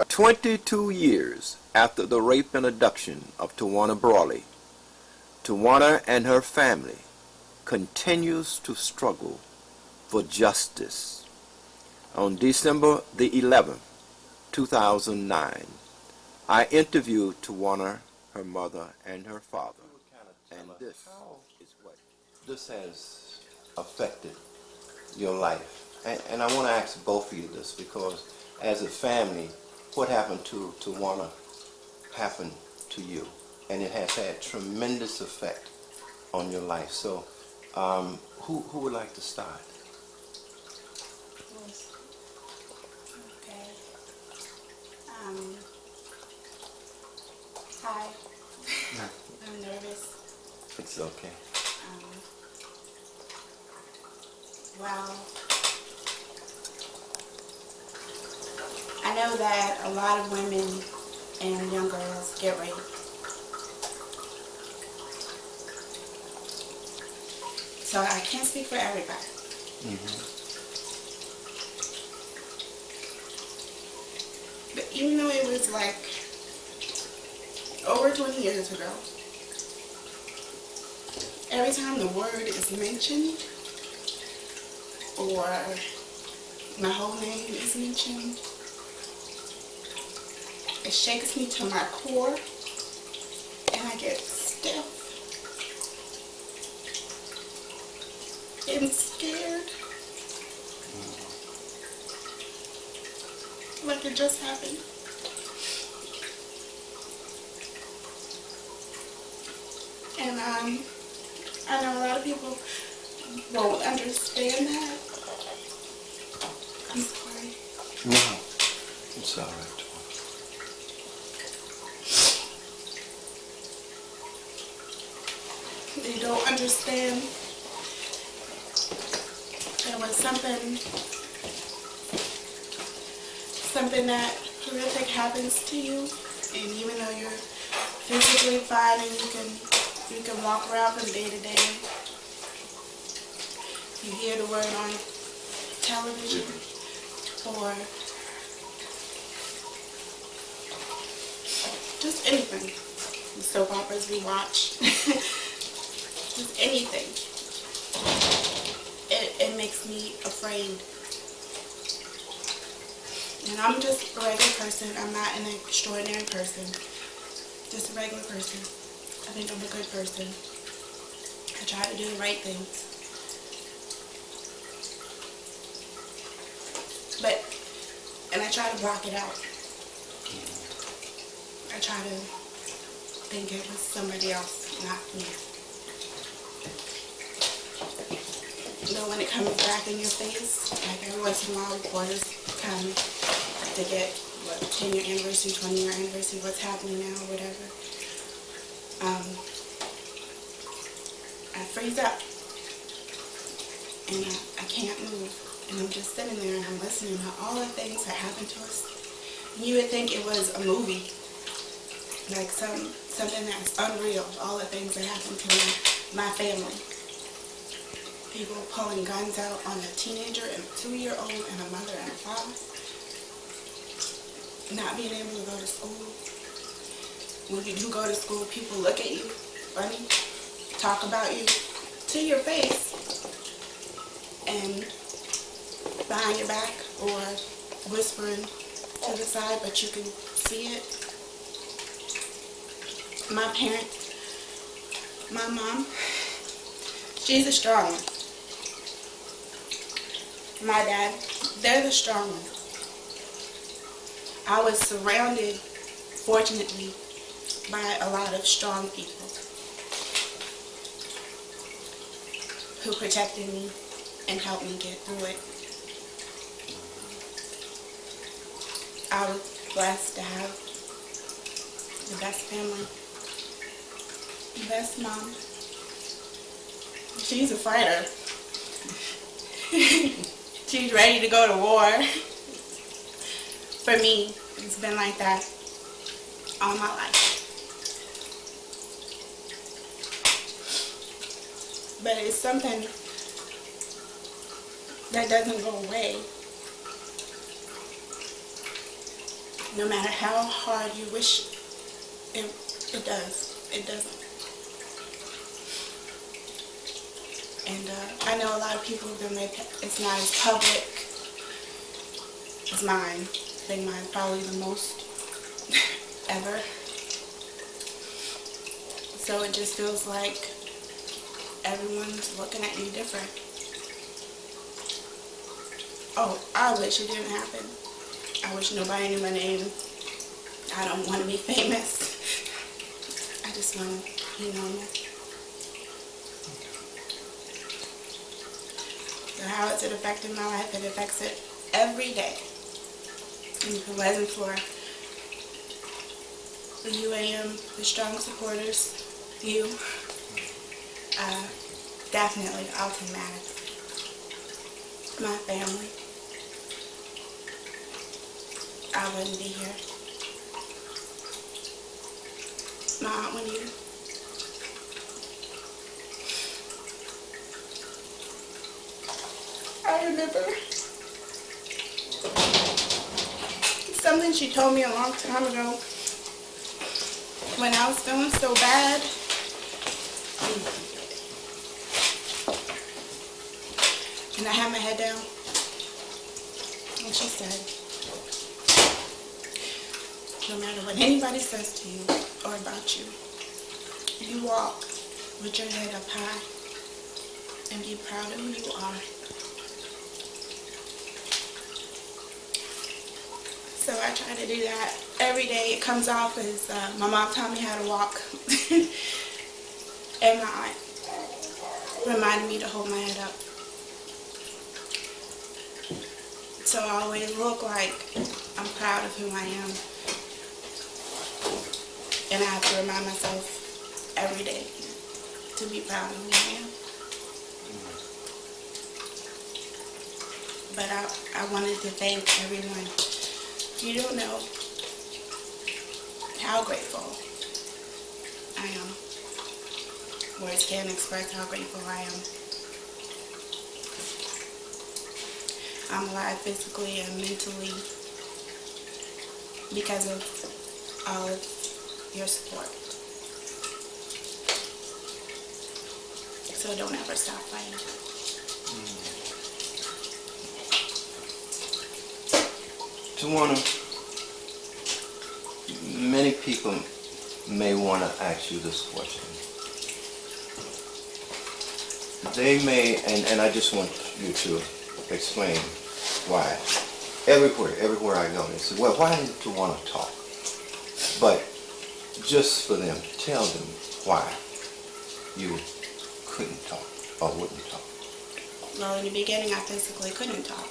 22 years after the rape and abduction of Tawana Brawley, Tawana and her family continues to struggle for justice. On December the 11th, 2009, I interviewed Tawana, her mother, and her father. And this is what this has affected your life. And I want to ask both of you this, because as a family, what happened to Tawana happened to you, and it has had tremendous effect on your life. So who would like to start? Okay. Hi. I'm nervous. It's okay. Well, I know that a lot of women and young girls get raped. So I can't speak for everybody. But even though it was like over 20 years ago, every time the word is mentioned or my whole name is mentioned, it shakes me to my core and I get stiff and scared, like it just happened. And I know a lot of people won't understand that. I'm sorry. No, it's all right. They don't understand that when something that horrific happens to you, and even though you're physically fine and you can walk around from day to day, you hear the word on television or just anything, the soap operas we watch, just anything, it makes me afraid. And I'm just a regular person. I'm not an extraordinary person, just a regular person. I think I'm a good person. I try to do the right things. And I try to block it out. I try to think it was somebody else, not me. You know, when it comes back in your face, like every once in a while reporters come to get, 10-year anniversary, 20-year anniversary, what's happening now, whatever. I freeze up. And I can't move. And I'm just sitting there and I'm listening to all the things that happened to us. And you would think it was a movie. Like something that's unreal. All the things that happened to my family. People pulling guns out on a teenager and a 2-year-old and a mother and a father. Not being able to go to school. When you do go to school, people look at you funny, talk about you to your face, and behind your back or whispering to the side, but you can see it. My parents, my mom, she's a strong one. My dad, they're the strong ones. I was surrounded, fortunately, by a lot of strong people who protected me and helped me get through it. I was blessed to have the best family, the best mom. She's a fighter. She's ready to go to war. For me, it's been like that all my life. But it's something that doesn't go away. no matter how hard you wish it does. It doesn't. And I know a lot of people, it's not as public as mine. I think mine's probably the most ever. So it just feels like everyone's looking at you different. Oh, I wish it didn't happen. I wish nobody knew my name. I don't want to be famous. I just want to be normal. So how is it affecting my life? It affects it every day. And if it wasn't for the UAM, the strong supporters, you, definitely automatic. My family, I wouldn't be here. My aunt wouldn't either. I remember something she told me a long time ago when I was feeling so bad. And I had my head down. And she said, no matter what anybody says to you or about you, you walk with your head up high and be proud of who you are. So I try to do that every day. It comes off as my mom taught me how to walk. And my aunt reminded me to hold my head up. So I always look like I'm proud of who I am. And I have to remind myself every day to be proud of who I am. But I wanted to thank everyone. You don't know how grateful I am. Words can't express how grateful I am. I'm alive physically and mentally because of all of your support. So don't ever stop fighting. Tawana, many people may want to ask you this question. They may, and I just want you to explain why. Everywhere I go, they say, well, why didn't Tawana talk? But just for them, tell them why you couldn't talk or wouldn't talk. Well, in the beginning, I physically couldn't talk.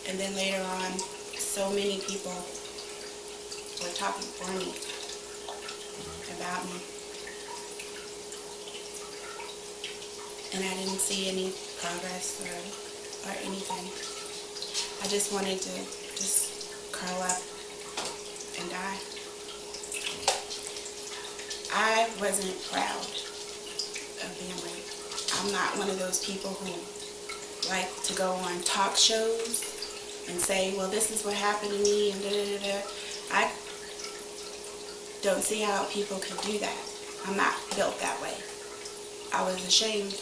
And then later on, so many people were talking for me, about me. And I didn't see any progress or anything. I just wanted to just curl up and die. I wasn't proud of being raped. I'm not one of those people who like to go on talk shows and say, well, this is what happened to me, and da-da-da-da. I don't see how people could do that. I'm not built that way. I was ashamed.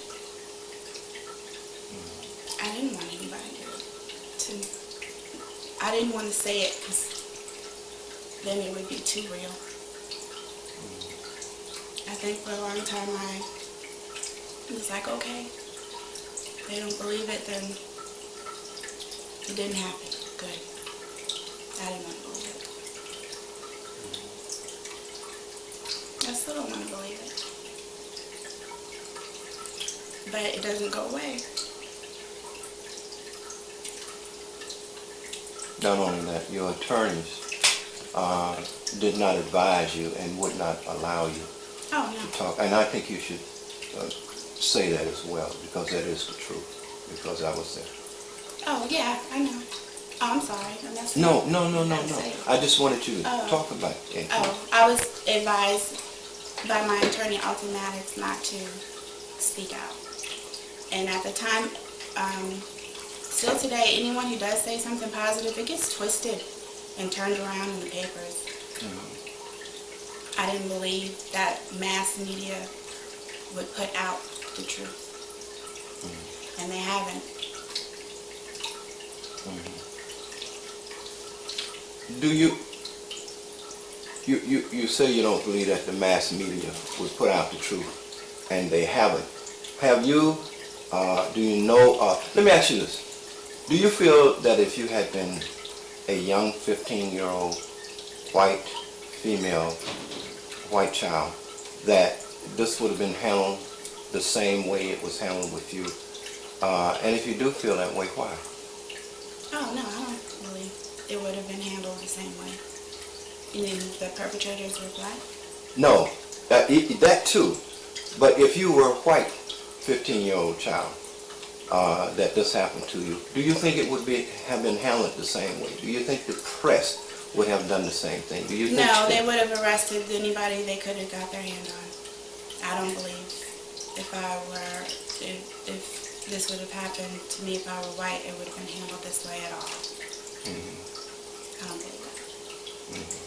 I didn't want anybody to I didn't want to say it because then it would be too real. I think for a long time I was like, okay, they don't believe it, then it didn't happen. Good. I didn't want to believe it. I still don't want to believe it. But it doesn't go away. Not only that, your attorneys did not advise you and would not allow you to talk. And I think you should say that as well, because that is the truth, because I was there. Oh, yeah, I know. Oh, I'm sorry. No. I just wanted you to talk about it. I was advised by my attorney, Automatics, not to speak out. And at the time, Still today, anyone who does say something positive, it gets twisted and turned around in the papers. I didn't believe that mass media would put out the truth. And they haven't. Do you say you don't believe that the mass media would put out the truth, and they haven't. Have you, do you know, let me ask you this. Do you feel that if you had been a young 15-year-old white female, white child, that this would have been handled the same way it was handled with you? And if you do feel that way, why? Oh, no, I don't believe it would have been handled the same way. You mean the perpetrators were black? No, that too. But if you were a white 15-year-old child, that this happened to you, do you think it would have been handled the same way? Do you think the press would have done the same thing? Do you think No, they would have arrested anybody they could have got their hand on. I don't believe if this would have happened to me if I were white, it would have been handled this way at all. I don't believe that.